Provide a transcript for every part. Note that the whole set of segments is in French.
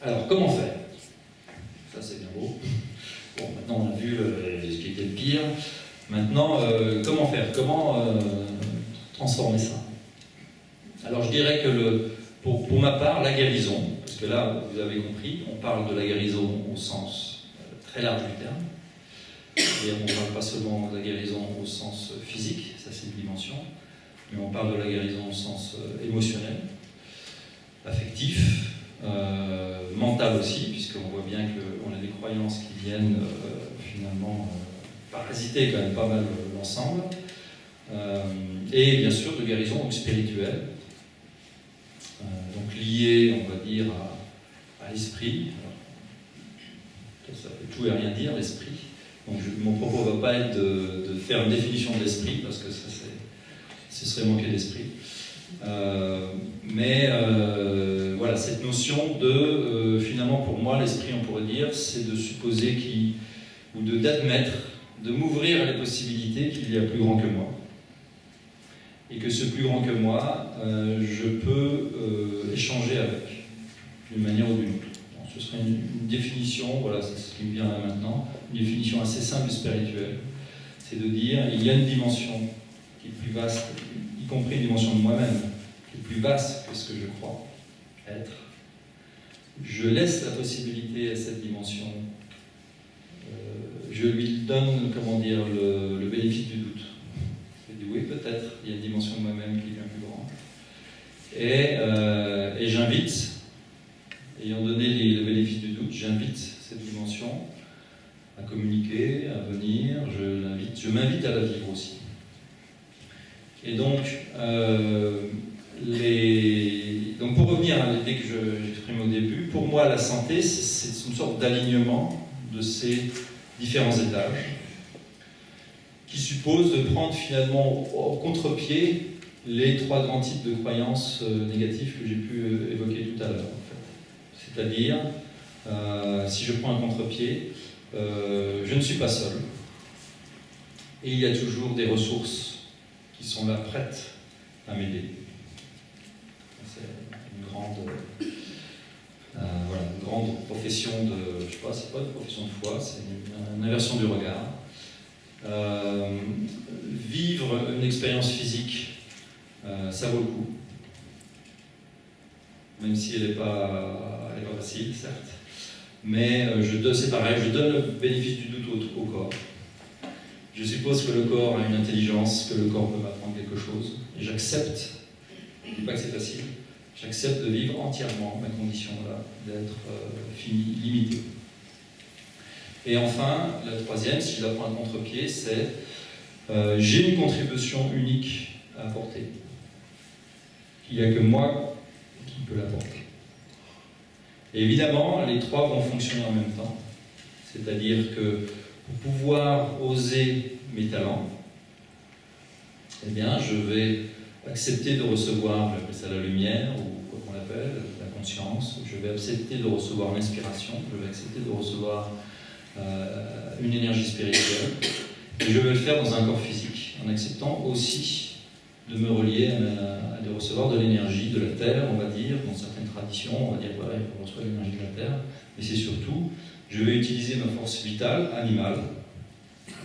Alors, comment faire? Ça, c'est bien beau. Bon, maintenant, on a vu ce qui était le pire. Maintenant, comment faire? Comment transformer ça? Alors, je dirais que pour ma part, la guérison, parce que là, vous avez compris, on parle de la guérison au sens très large du terme. Et on ne parle pas seulement de la guérison au sens physique, ça c'est une dimension, mais on parle de la guérison au sens émotionnel, affectif, mental aussi, puisqu'on voit bien qu'on a des croyances qui viennent finalement parasiter quand même pas mal l'ensemble, et bien sûr de guérison donc spirituelle, donc liée, on va dire, à l'esprit. Ça peut tout et rien dire, l'esprit. Donc mon propos ne va pas être de faire une définition de l'esprit, parce que ça, ce serait manquer d'esprit. Mais voilà, cette notion de, finalement pour moi, l'esprit, on pourrait dire, c'est de supposer ou d'admettre, de m'ouvrir à la possibilité qu'il y a plus grand que moi. Et que ce plus grand que moi, je peux échanger avec, d'une manière ou d'une autre. Ce serait une définition, voilà, c'est ce qui me vient là maintenant, une définition assez simple et spirituelle. C'est de dire, il y a une dimension qui est plus vaste, y compris une dimension de moi-même, qui est plus vaste que ce que je crois être. Je laisse la possibilité à cette dimension, je lui donne, comment dire, le bénéfice du doute. Je dis oui, peut-être, il y a une dimension de moi-même qui est bien plus grande. Et j'invite, ayant donné le bénéfice du doute, j'invite cette dimension à communiquer, à venir, je m'invite à la vivre aussi. Et donc, donc pour revenir à l'idée que j'exprime au début, pour moi la santé, c'est une sorte d'alignement de ces différents étages qui suppose de prendre finalement au contre-pied les trois grands types de croyances négatives que j'ai pu évoquer tout à l'heure. C'est-à-dire, si je prends un contre-pied, je ne suis pas seul. Et il y a toujours des ressources qui sont là, prêtes à m'aider. C'est une grande profession de... Je ne sais pas, c'est pas une profession de foi, c'est une inversion du regard. Vivre une expérience physique, ça vaut le coup. Même si elle n'est pas facile, certes. Mais c'est pareil, je donne le bénéfice du doute au corps. Je suppose que le corps a une intelligence, que le corps peut m'apprendre quelque chose. Et j'accepte, je ne dis pas que c'est facile, j'accepte de vivre entièrement ma condition là, d'être fini, limité. Et enfin, la troisième, si je la prends à contre-pied, c'est j'ai une contribution unique à apporter. Il n'y a que moi qui peut l'apporter. Et évidemment, les trois vont fonctionner en même temps. C'est-à-dire que pour pouvoir oser mes talents, eh bien, je vais accepter de recevoir, j'appelle ça la lumière, ou quoi qu'on l'appelle, la conscience. Je vais accepter de recevoir l'inspiration, je vais accepter de recevoir une énergie spirituelle. Et je vais le faire dans un corps physique, en acceptant aussi de me relier à de recevoir de l'énergie de la Terre, on va dire, dans certaines traditions, on va dire, ouais, on reçoit l'énergie de la Terre, mais c'est surtout, je vais utiliser ma force vitale, animale,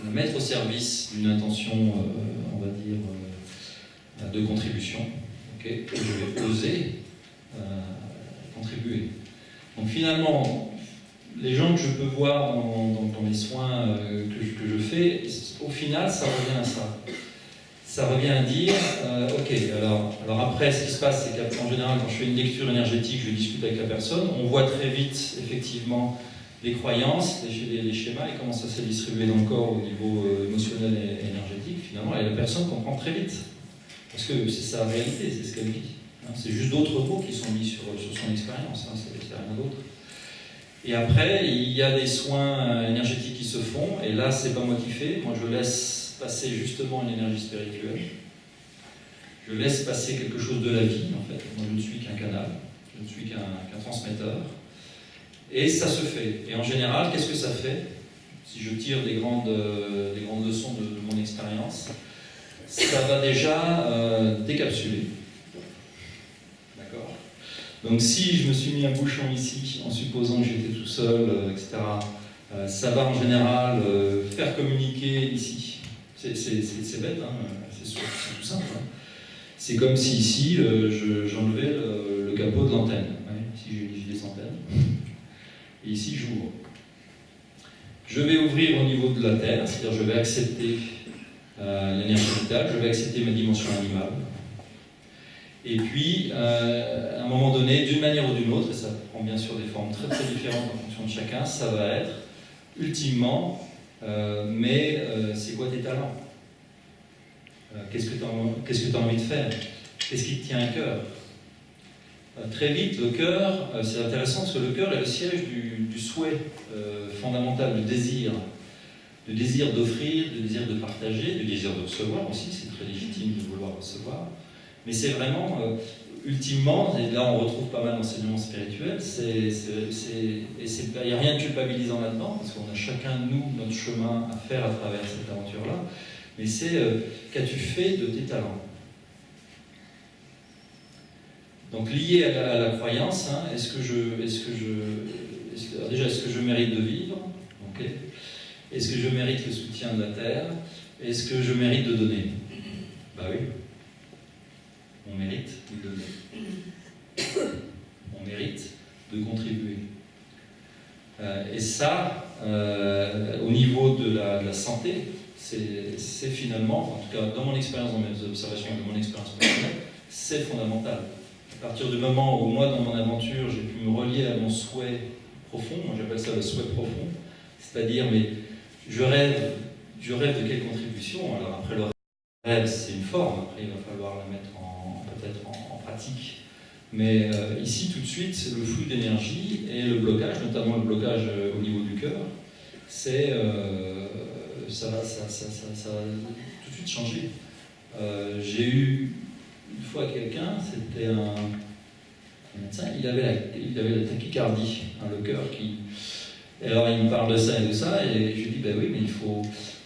la mettre au service d'une intention, on va dire, de contribution, okay, et je vais oser contribuer. Donc finalement, les gens que je peux voir dans les soins que je fais, au final, ça revient à ça. Ça revient à dire, ok, alors après, ce qui se passe, c'est qu'en général, quand je fais une lecture énergétique, je discute avec la personne, on voit très vite, effectivement, les croyances, les schémas, et comment ça s'est distribué dans le corps au niveau émotionnel et énergétique, finalement, et la personne comprend très vite. Parce que c'est sa réalité, c'est ce qu'elle vit. Hein, c'est juste d'autres mots qui sont mis sur son expérience, hein, c'est rien d'autre. Et après, il y a des soins énergétiques qui se font, et là, c'est pas moi qui fais, moi je laisse passer justement une énergie spirituelle. Je laisse passer quelque chose de la vie, en fait. Moi, je ne suis qu'un canal, je ne suis qu'un transmetteur. Et ça se fait. Et en général, qu'est-ce que ça fait? Si je tire des grandes leçons de mon expérience, ça va déjà décapsuler. D'accord? Donc si je me suis mis un bouchon ici, en supposant que j'étais tout seul, etc., ça va en général faire communiquer ici. C'est bête, hein, c'est tout simple. Hein. C'est comme si ici, j'enlevais le capot de l'antenne. Ouais, ici, j'ai des antennes. Et ici, j'ouvre. Je vais ouvrir au niveau de la Terre, c'est-à-dire je vais accepter l'énergie vitale, je vais accepter ma dimension animale. Et puis, à un moment donné, d'une manière ou d'une autre, et ça prend bien sûr des formes très très différentes en fonction de chacun, ça va être, ultimement, c'est quoi tes talents? Qu'est-ce que tu as envie de faire? Qu'est-ce qui te tient à cœur? Très vite, le cœur, c'est intéressant parce que le cœur est le siège du souhait fondamental, du désir d'offrir, du désir de partager, du désir de recevoir aussi, c'est très légitime de vouloir recevoir. Mais c'est vraiment, ultimement, et là on retrouve pas mal d'enseignements spirituels, il n'y a rien de culpabilisant là-dedans, parce qu'on a chacun de nous notre chemin à faire à travers cette aventure-là, mais c'est qu'as-tu fait de tes talents? Donc lié à la croyance, hein, est-ce que je mérite de vivre? Okay. Est-ce que je mérite le soutien de la Terre? Est-ce que je mérite de donner? Bah oui. On mérite de donner. On mérite de contribuer. Et ça, au niveau de la santé, c'est finalement, en tout cas dans mon expérience, dans mes observations, de mon expérience personnelle, c'est fondamental. À partir du moment où moi, dans mon aventure, j'ai pu me relier à mon souhait profond, moi j'appelle ça le souhait profond, c'est-à-dire, mais je rêve de quelle contribution? Alors après le rêve, c'est une forme, après il va falloir la mettre peut-être en pratique. Mais ici, tout de suite, c'est le flux d'énergie et le blocage, notamment le blocage au niveau du cœur, ça va tout de suite changer. J'ai eu une fois quelqu'un, c'était un médecin, il avait la tachycardie, hein, le cœur qui... Et alors il me parle de ça et de ça, et je lui dis, ben oui, mais il faut...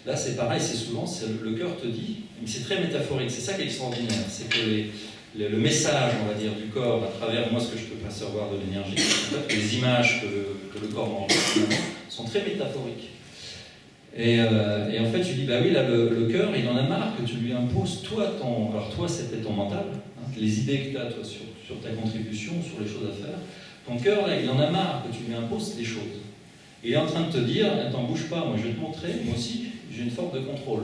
Là c'est pareil, c'est souvent, le cœur te dit, mais c'est très métaphorique, c'est ça qui est extraordinaire, c'est que le message, on va dire, du corps, à travers moi, ce que je peux percevoir de l'énergie, en fait, les images que le corps m'envoie, sont très métaphoriques. Et en fait, je lui dis, bah oui, là, le cœur, il en a marre que tu lui imposes, alors toi, c'était ton mental, hein, les idées que tu as, toi, sur ta contribution, sur les choses à faire. Ton cœur, là, il en a marre que tu lui imposes des choses. Il est en train de te dire, attends, bouge pas, moi je vais te montrer, moi aussi, j'ai une forme de contrôle.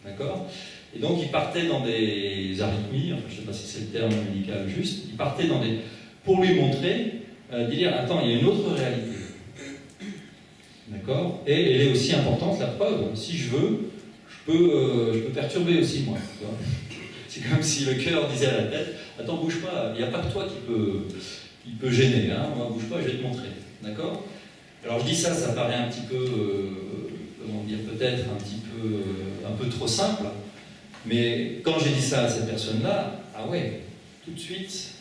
D'accord? Et donc, il partait dans des arythmies, enfin, je ne sais pas si c'est le terme médical juste, il partait pour lui montrer, dire, attends, il y a une autre réalité. D'accord? Et elle est aussi importante, la preuve. Si je veux, je peux perturber aussi, moi. C'est comme si le cœur disait à la tête, attends, bouge pas, il n'y a pas que toi qui peut gêner, hein, moi, bouge pas, je vais te montrer. D'accord? Alors je dis ça paraît un petit peu, comment dire, peut-être un peu trop simple, mais quand j'ai dit ça à cette personne-là, ah ouais, tout de suite,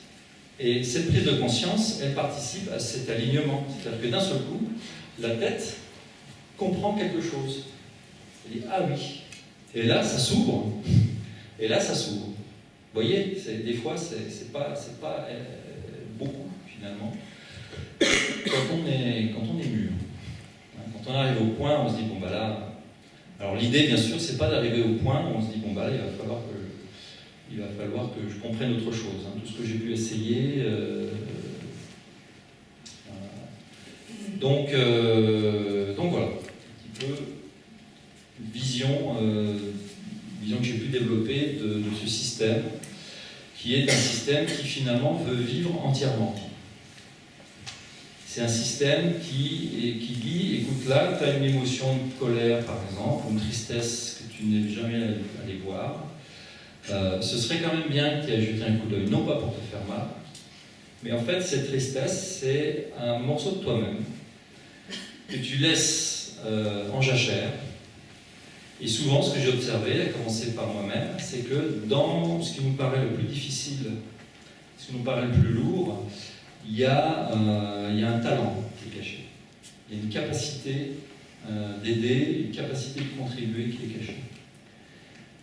et cette prise de conscience, elle participe à cet alignement. C'est-à-dire que d'un seul coup, la tête comprend quelque chose. Elle dit, ah oui. Et là, ça s'ouvre. Et là, ça s'ouvre. Vous voyez, des fois, c'est pas beaucoup, finalement. Quand on est mûr. Quand on arrive au point, on se dit, bon, bah là... Alors l'idée, bien sûr, c'est pas d'arriver au point où on se dit, bon, bah là, il va falloir que je comprenne autre chose. Hein. Tout ce que j'ai pu essayer... Donc voilà, un petit peu une vision que j'ai pu développer de ce système, qui est un système qui finalement veut vivre entièrement. C'est un système qui dit, écoute là, tu as une émotion de colère par exemple, ou une tristesse que tu n'es jamais allé voir, ce serait quand même bien que tu aies jeté un coup d'œil, non pas pour te faire mal, mais en fait cette tristesse c'est un morceau de toi-même que tu laisses en jachère. Et souvent, ce que j'ai observé, à commencer par moi-même, c'est que dans ce qui nous paraît le plus difficile, ce qui nous paraît le plus lourd, il y a un talent qui est caché. Il y a une capacité d'aider, une capacité de contribuer qui est cachée.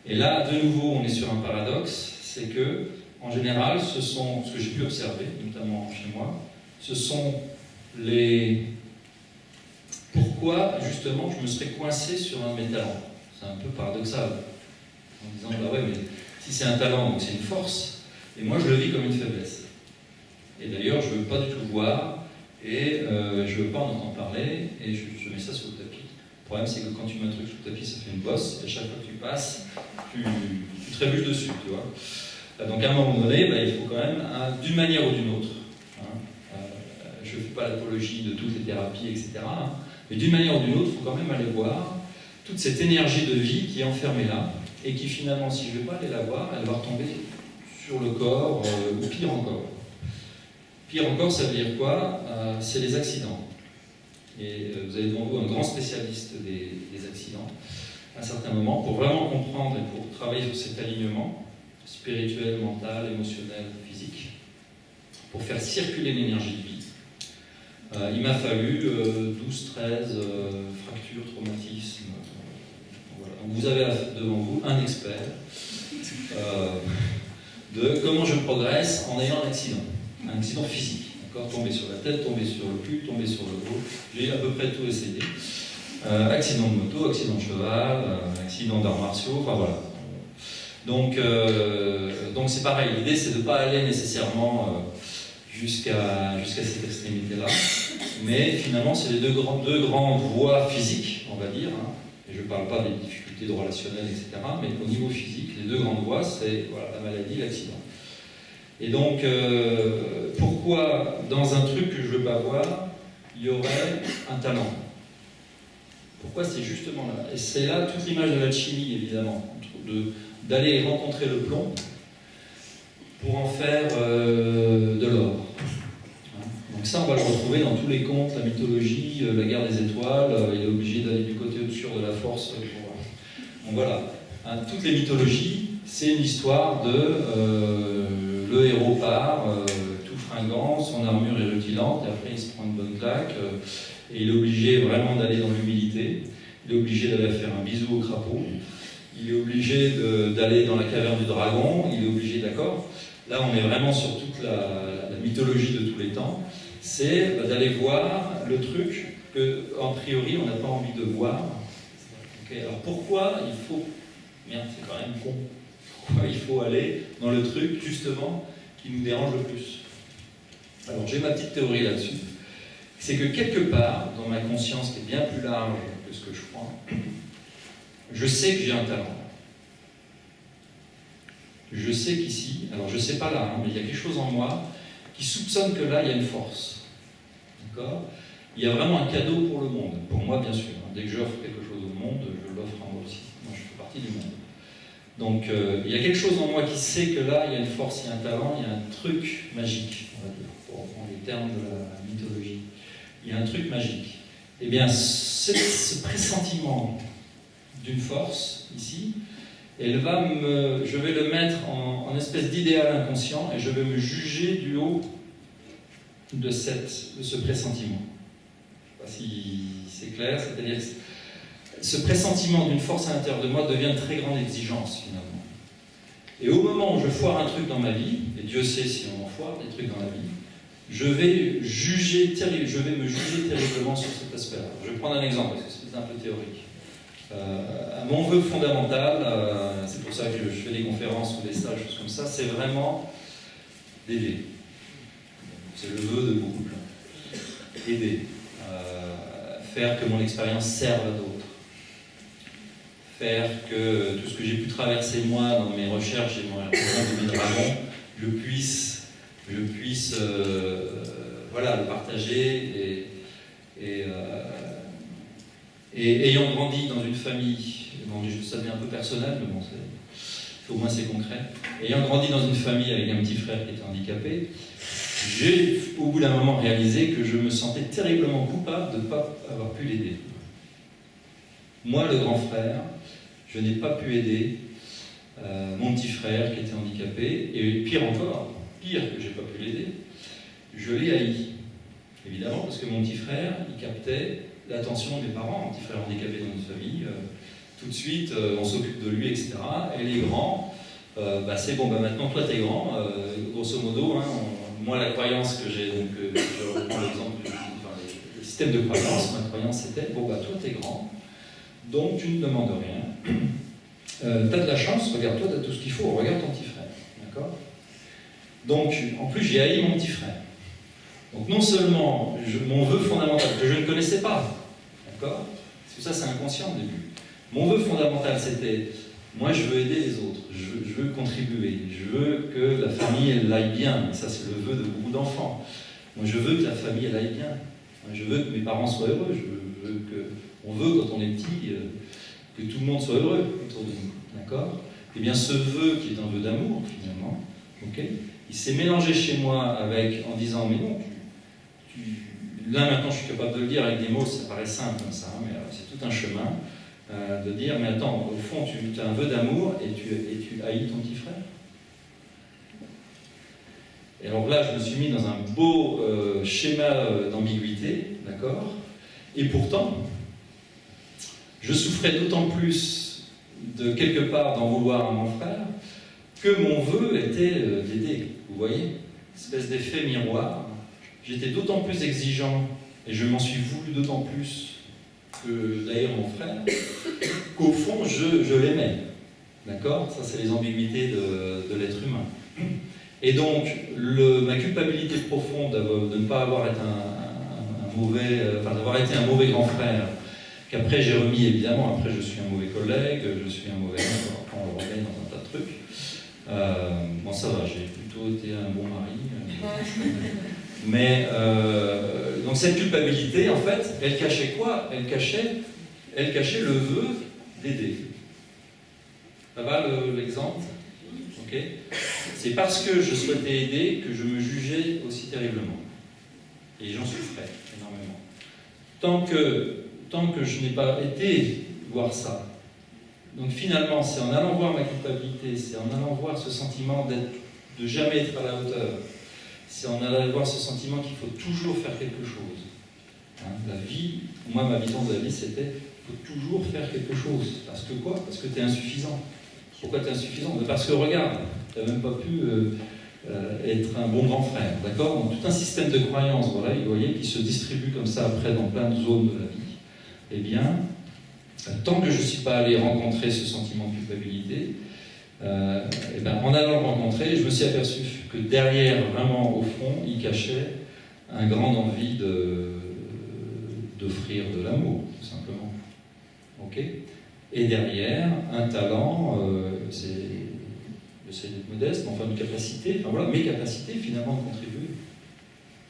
Et là, de nouveau, on est sur un paradoxe, c'est que en général, ce sont, ce que j'ai pu observer, notamment chez moi, ce sont les... Pourquoi, justement, je me serais coincé sur un de mes talents? C'est un peu paradoxal, en disant, bah ouais, mais si c'est un talent, donc c'est une force, et moi je le vis comme une faiblesse. Et d'ailleurs, je ne veux pas du tout le voir, et je ne veux pas en entendre parler, et je mets ça sur le tapis. Le problème, c'est que quand tu mets un truc sur le tapis, ça fait une bosse, et à chaque fois que tu passes, tu trébuches dessus, tu vois. Donc à un moment donné, bah, il faut quand même, d'une manière ou d'une autre, hein, je ne fais pas l'apologie de toutes les thérapies, etc., hein, mais d'une manière ou d'une autre, il faut quand même aller voir toute cette énergie de vie qui est enfermée là, et qui finalement, si je ne vais pas aller la voir, elle va retomber sur le corps, ou pire encore. Pire encore, ça veut dire quoi? C'est les accidents. Et vous avez devant vous un grand spécialiste des accidents, à un certain moment, pour vraiment comprendre et pour travailler sur cet alignement spirituel, mental, émotionnel, physique, pour faire circuler l'énergie de vie. Il m'a fallu 12, 13 fractures, traumatismes. Voilà. Donc vous avez devant vous un expert de comment je progresse en ayant un accident physique. Tomber sur la tête, tomber sur le cul, tomber sur le dos. J'ai à peu près tout essayé. Accident de moto, accident de cheval, accident d'arts martiaux, enfin voilà. Donc c'est pareil, l'idée c'est de ne pas aller nécessairement jusqu'à cette extrémité-là, mais finalement c'est les deux grandes voies physiques, on va dire, hein. Et je ne parle pas des difficultés de relationnel, etc., mais au niveau physique, les deux grandes voies, c'est voilà, la maladie, l'accident. Et donc, pourquoi dans un truc que je ne veux pas voir, il y aurait un talent? Pourquoi c'est justement là? Et c'est là toute l'image de l'alchimie, évidemment, d'aller rencontrer le plomb pour en faire de l'or. Donc ça, on va le retrouver dans tous les contes, la mythologie, la guerre des étoiles, il est obligé d'aller du côté obscur de la force. Donc voilà, hein, toutes les mythologies, c'est une histoire de... le héros part, tout fringant, son armure est rutilante, et après il se prend une bonne claque, et il est obligé vraiment d'aller dans l'humilité, il est obligé d'aller faire un bisou au crapaud, il est obligé d'aller dans la caverne du dragon, il est obligé, d'accord? Là on est vraiment sur toute la mythologie de tous les temps, c'est d'aller voir le truc qu'a priori on n'a pas envie de voir. Okay, alors pourquoi il faut... Merde, c'est quand même con. Pourquoi il faut aller dans le truc, justement, qui nous dérange le plus? Alors, j'ai ma petite théorie là-dessus. C'est que quelque part, dans ma conscience qui est bien plus large que ce que je crois, je sais que j'ai un talent. Je sais qu'ici, alors je ne sais pas là, hein, mais il y a quelque chose en moi qui soupçonne que là, il y a une force. D'accord? Il y a vraiment un cadeau pour le monde. Pour moi, bien sûr. Dès que j'offre quelque chose au monde, je l'offre à moi aussi. Moi, je fais partie du monde. Donc, il y a quelque chose en moi qui sait que là, il y a une force, il y a un talent, il y a un truc magique, on va dire, pour reprendre les termes de la mythologie. Il y a un truc magique. Eh bien, ce pressentiment d'une force, ici, je vais le mettre en espèce d'idéal inconscient et je vais me juger du haut de ce pressentiment. Je ne sais pas si c'est clair, c'est-à-dire que ce pressentiment d'une force à l'intérieur de moi devient une très grande exigence, finalement. Et au moment où je foire un truc dans ma vie, et Dieu sait si on en foire des trucs dans la vie, je vais me juger terriblement sur cet aspect-là. Je vais prendre un exemple, parce que c'est un peu théorique. Mon vœu fondamental, c'est pour ça que je fais des conférences ou des stages, choses comme ça, c'est vraiment d'aider. C'est le vœu de beaucoup de gens. Aider. Faire que mon expérience serve à d'autres. Faire que tout ce que j'ai pu traverser moi dans mes recherches et mon de mes dragons, je puisse voilà, le partager et ayant grandi dans une famille, bon, ça devient un peu personnel, mais bon, au moins c'est concret, ayant grandi dans une famille avec un petit frère qui était handicapé, j'ai au bout d'un moment réalisé que je me sentais terriblement coupable de ne pas avoir pu l'aider. Moi, le grand frère, je n'ai pas pu aider mon petit frère qui était handicapé, et pire encore, pire que je n'ai pas pu l'aider, je l'ai haï. Évidemment, parce que mon petit frère, il captait l'attention de mes parents, un petit frère handicapé dans notre famille, tout de suite, on s'occupe de lui, etc. Et les grands, c'est bon, maintenant toi t'es grand, grosso modo, hein, moi la croyance que j'ai, donc je reprends l'exemple le système de croyance, ma croyance c'était, bon toi t'es grand, donc tu ne demandes rien, t'as de la chance, regarde-toi, t'as tout ce qu'il faut, regarde ton petit frère, d'accord? Donc, en plus j'ai haï mon petit frère. Donc non seulement mon vœu fondamental, que je ne connaissais pas, d'accord? Parce que ça c'est inconscient au début. Mon vœu fondamental c'était, moi je veux aider les autres, je veux contribuer, je veux que la famille elle aille bien, et ça c'est le vœu de beaucoup d'enfants. Moi je veux que la famille elle aille bien, je veux que mes parents soient heureux, on veut quand on est petit que tout le monde soit heureux autour de nous, d'accord? Eh bien ce vœu qui est un vœu d'amour finalement, ok, il s'est mélangé chez moi en disant mais non, là maintenant je suis capable de le dire avec des mots, ça paraît simple comme ça, mais c'est tout un chemin de dire mais attends, au fond tu as un vœu d'amour et tu haïs ton petit frère. Et alors là je me suis mis dans un beau schéma d'ambiguïté, d'accord? Et pourtant je souffrais d'autant plus de quelque part d'en vouloir à mon frère que mon vœu était d'aider, vous voyez, espèce d'effet miroir. J'étais d'autant plus exigeant, et je m'en suis voulu d'autant plus que d'haïr mon frère, qu'au fond, je l'aimais. D'accord? Ça, c'est les ambiguïtés de l'être humain. Et donc, ma culpabilité profonde de ne pas avoir été d'avoir été un mauvais grand frère, qu'après j'ai remis évidemment, après je suis un mauvais collègue, je suis un mauvais homme, après on le remet dans un tas de trucs. Bon ça va, j'ai plutôt été un bon mari. Mais donc cette culpabilité, en fait, elle cachait quoi? Elle cachait le vœu d'aider. Ça va l'exemple? Ok. C'est parce que je souhaitais aider que je me jugeais aussi terriblement. Et j'en souffrais énormément. Tant que je n'ai pas été voir ça, donc finalement, c'est en allant voir ma culpabilité, c'est en allant voir ce sentiment de jamais être à la hauteur, c'est en allant voir ce sentiment qu'il faut toujours faire quelque chose. Hein, la vie, moi ma vision de la vie c'était, il faut toujours faire quelque chose. Parce que quoi? Parce que tu es insuffisant. Pourquoi tu es insuffisant? Parce que regarde, tu n'as même pas pu être un bon grand frère. D'accord? Donc tout un système de croyances, voilà, vous voyez, qui se distribue comme ça après dans plein de zones de la vie. Eh bien, tant que je ne suis pas allé rencontrer ce sentiment de culpabilité, en allant le rencontrer, je me suis aperçu que derrière, vraiment au fond, il cachait un grande envie d'offrir de l'amour, tout simplement. Ok? Et derrière, un talent, j'essaie d'être modeste, mais enfin une capacité, enfin voilà, mes capacités finalement de contribuer,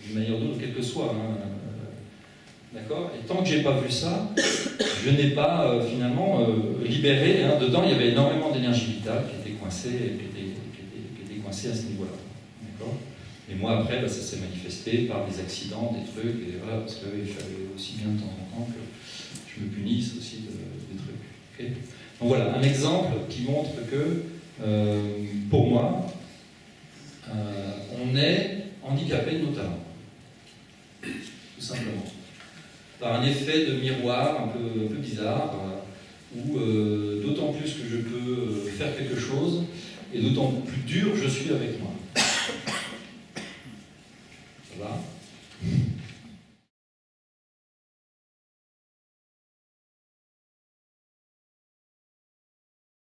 d'une manière ou d'une autre, quelle que soit. Hein, d'accord? Et tant que je n'ai pas vu ça, je n'ai pas finalement libéré. Hein, dedans, il y avait énormément d'énergie vitale qui était coincée à ce niveau-là. D'accord? Et moi, après, ça s'est manifesté par des accidents, des trucs, et voilà, parce qu'il fallait aussi bien de temps en temps que je me punisse aussi des trucs. Okay? Donc voilà, un exemple qui montre que, pour moi, on est handicapé de nos talents. Tout simplement. Par un effet de miroir un peu bizarre, où d'autant plus que je peux faire quelque chose, et d'autant plus dur je suis avec moi.